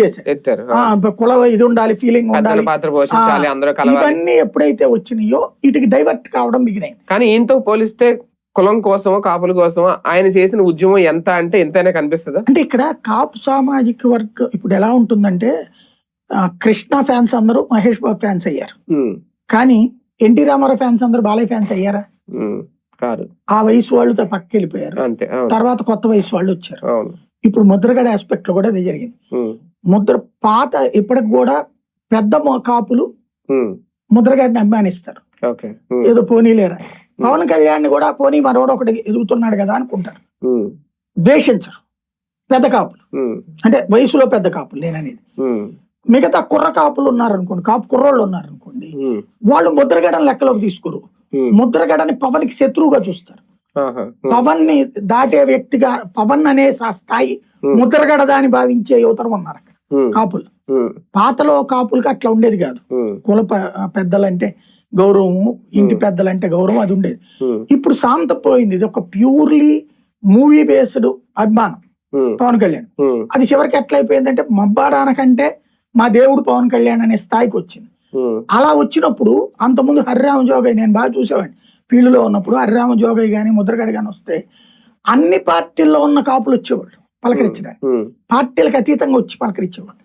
చేశారు. ఎత్తారు. కుల ఇది ఉండాలి, ఫీలింగ్ ఉండాలి, పాత్ర పోషించాలి, అందరూ కలవాలి. ఇవన్నీ ఎప్పుడైతే వచ్చినాయో ఇటుకి డైవర్ట్ కావడం మిగిలింది. కానీ ఈయనతో పోలిస్తే కులం కోసమో కాపుల కోసమో ఆయన చేసిన ఉద్యమం ఎంత అంటే ఎంతైనా కనిపిస్తుందా? అంటే ఇక్కడ కాపు సామాజిక వర్గం ఇప్పుడు ఎలా ఉంటుందంటే కృష్ణ ఫ్యాన్స్ అందరూ మహేష్ బాబు ఫ్యాన్స్ అయ్యారు, కానీ ఎన్టీ రామారావు ఫ్యాన్స్ అందరూ బాలయ్య ఫ్యాన్స్ అయ్యారా? కాదు. ఆ వయసు వాళ్ళతో పక్కకి వెళ్ళిపోయారు. తర్వాత కొత్త వయసు వాళ్ళు వచ్చారు. ఇప్పుడు ముద్రగడ ఆస్పెక్ట్ లో కూడా అది జరిగింది. పాత ఇప్పటికి కూడా పెద్ద కాపులు ముద్రగడ్ని అభిమానిస్తారు. ఏదో పోనీలేరా, పవన్ కళ్యాణ్ కూడా పోనీ మరోడు ఒకటి ఎదుగుతున్నాడు కదా అనుకుంటారు, ద్వేషించరు పెద్ద కాపులు. అంటే వయసులో పెద్ద కాపులు నేననేది. మిగతా కుర్ర కాపులు ఉన్నారనుకోండి, కాపు కుర్రోళ్ళు ఉన్నారనుకోండి, వాళ్ళు ముద్రగడని లెక్కలోకి తీసుకోరు. ముద్రగడని పవన్ కి శత్రువుగా చూస్తారు. పవన్ ని దాటే వ్యక్తిగా, పవన్ అనే స్థాయి ముద్రగడ దాన్ని భావించే యువతరం ఉన్నారు అక్కడ కాపులు. పాతలో కాపులకి అట్లా ఉండేది కాదు. కుల పెద్దలంటే గౌరవము, ఇంటి పెద్దలంటే గౌరవం, అది ఉండేది. ఇప్పుడు శాంత పోయింది. ఇది ఒక ప్యూర్లీ మూవీ బేస్డ్ అభిమానం పవన్ కళ్యాణ్. అది చివరికి ఎట్లా అయిపోయిందంటే మబ్బాడానకంటే మా దేవుడు పవన్ కళ్యాణ్ అనే స్థాయికి వచ్చింది. అలా వచ్చినప్పుడు అంతకుముందు హరిరామ జోగయ్య నేను బాగా చూసేవాడిని ఫీల్డ్ లో ఉన్నప్పుడు. హరిరామ జోగయ్య గాని ముద్రగడ గాని వస్తే అన్ని పార్టీల్లో ఉన్న కాపులు వచ్చేవాళ్ళు పలకరించడానికి, పార్టీలకు అతీతంగా వచ్చి పలకరించేవాళ్ళు.